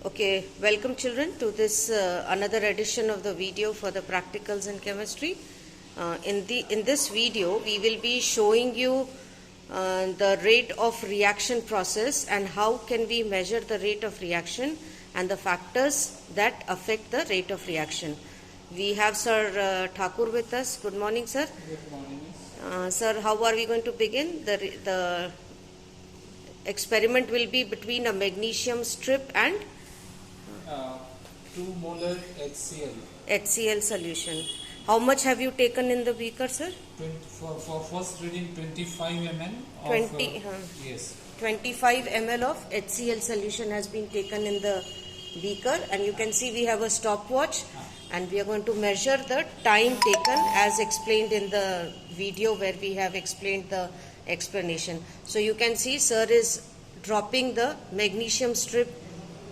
Okay, welcome children to this another edition of the video for the practicals in chemistry. In this video, we will be showing you the rate of reaction process and how can we measure the rate of reaction and the factors that affect the rate of reaction. We have Sir Thakur with us. Good morning, sir. Good morning. Sir, how are we going to begin? The experiment will be between a magnesium strip and 2 molar HCl. HCl solution. How much have you taken in the beaker, sir? For first reading 25 ml of 20, yes. 25 ml of HCl solution has been taken in the beaker, and you can see we have a stopwatch and we are going to measure the time taken as explained in the video where we have explained the explanation. So you can see sir is dropping the magnesium strip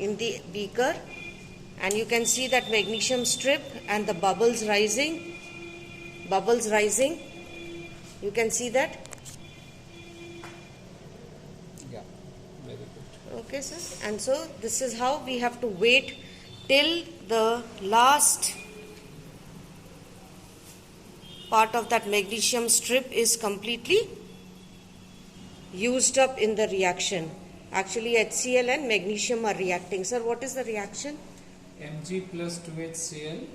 in the beaker, and you can see that magnesium strip and the bubbles rising. You can see that. Yeah, very good. Okay, sir. And so this is how we have to wait till the last part of that magnesium strip is completely used up in the reaction. Actually, HCl and magnesium are reacting. Sir, what is the reaction? Mg plus 2HCl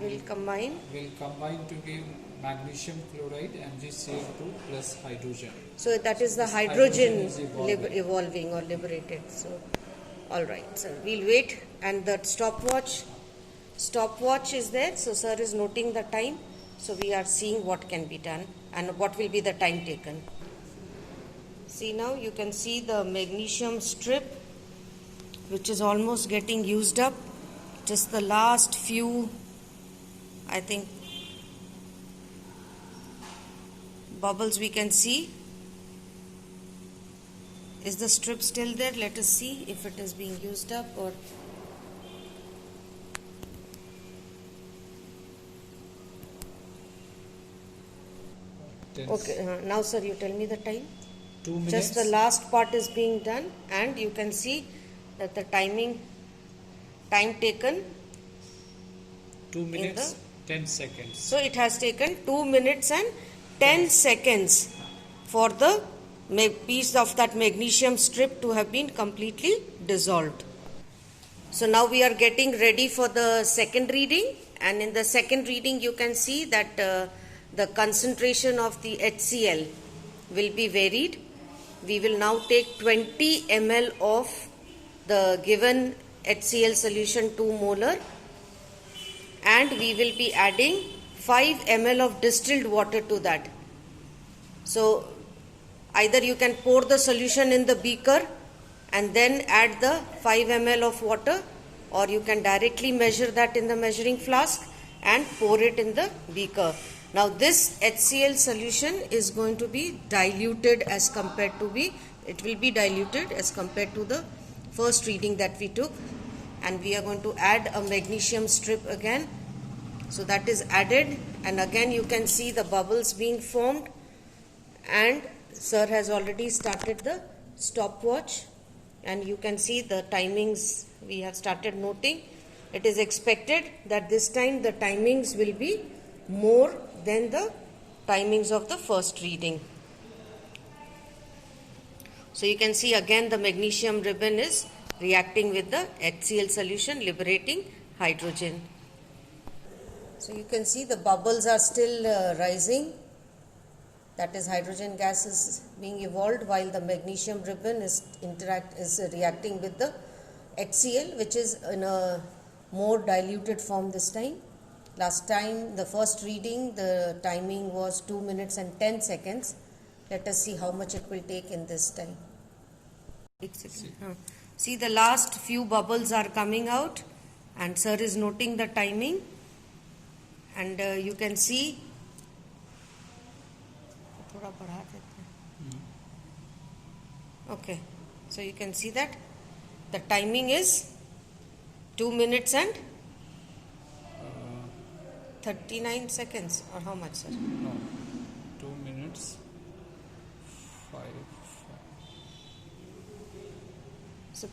Will combine. will combine to give magnesium chloride MgCl2 plus hydrogen. So that is the This hydrogen is evolving or liberated. So, all right, sir. We'll wait, and the stopwatch is there. So sir is noting the time. So we are seeing what can be done and what will be the time taken. See, now you can see the magnesium strip, which is almost getting used up. Just the last few, I think, bubbles we can see. Is the strip still there? Let us see if it is being used up or. Okay, now sir, you tell me the time. 2 minutes. Just the last part is being done, and you can see that the time taken. 2 minutes 10 seconds. So it has taken 2 minutes and 10 seconds for the piece of that magnesium strip to have been completely dissolved. So now we are getting ready for the second reading, and in the second reading you can see that the concentration of the HCl will be varied. We will now take 20 ml of the given HCl solution 2 molar, and we will be adding 5 ml of distilled water to that. So either you can pour the solution in the beaker and then add the 5 ml of water, or you can directly measure that in the measuring flask and pour it in the beaker. Now this HCl solution is going to be diluted as compared to it will be diluted as compared to the first reading that we took, and we are going to add a magnesium strip again. So that is added, and again you can see the bubbles being formed, and sir has already started the stopwatch, and you can see the timings we have started noting. It is expected that this time the timings will be more than the timings of the first reading. So you can see again the magnesium ribbon is reacting with the HCl solution, liberating hydrogen. So you can see the bubbles are still rising. That is, hydrogen gas is being evolved while the magnesium ribbon is reacting with the HCl, which is in a more diluted form this time. Last time, the first reading, the timing was 2 minutes and 10 seconds. Let us see how much it will take in this time. See, the last few bubbles are coming out, and sir is noting the timing, and you can see. Okay, so you can see that the timing is 2 minutes and 39 seconds, or how much, sir? No, 2 minutes 5. So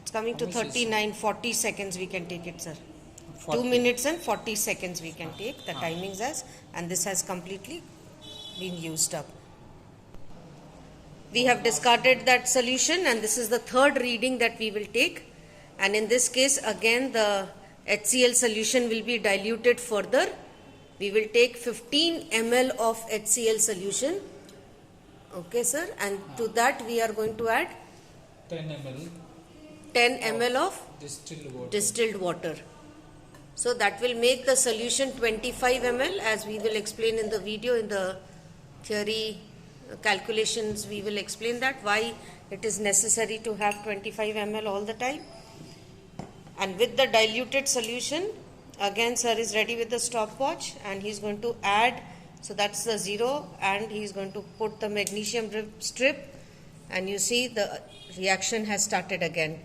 It's coming to How much is- 39, 40 seconds we can take it, sir. 40. 2 minutes and 40 seconds we can take the timings as, and this has completely been used up. We have discarded that solution, and this is the third reading that we will take. And in this case, again, the HCl solution will be diluted further. We will take 15 ml of HCl solution. Okay, sir. And to that, we are going to add 10 ml 10 ml of distilled water. distilled water. So that will make the solution 25 ml, as we will explain in the video. In the theory calculations, we will explain that why it is necessary to have 25 ml all the time. And with the diluted solution, again sir is ready with the stopwatch, and he's going to add, so that's the 0, and he's going to put the magnesium strip, and you see the reaction has started again.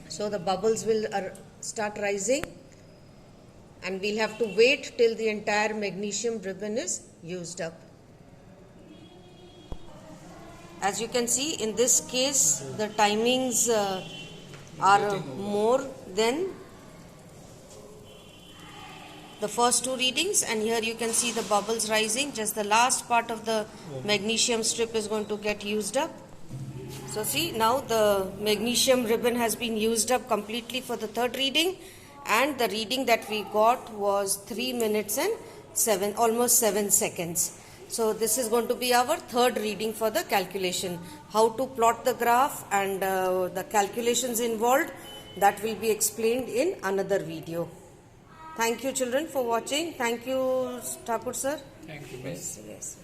So the bubbles will start rising, and we'll have to wait till the entire magnesium ribbon is used up. As you can see, in this case the timings are more than the first two readings, and here you can see the bubbles rising. Just the last part of the magnesium strip is going to get used up. So see, now the magnesium ribbon has been used up completely for the third reading, and the reading that we got was 3 minutes and almost 7 seconds. So this is going to be our third reading for the calculation. How to plot the graph and the calculations involved, that will be explained in another video. Thank you children for watching. Thank you Thakur sir. Thank you, miss. Yes.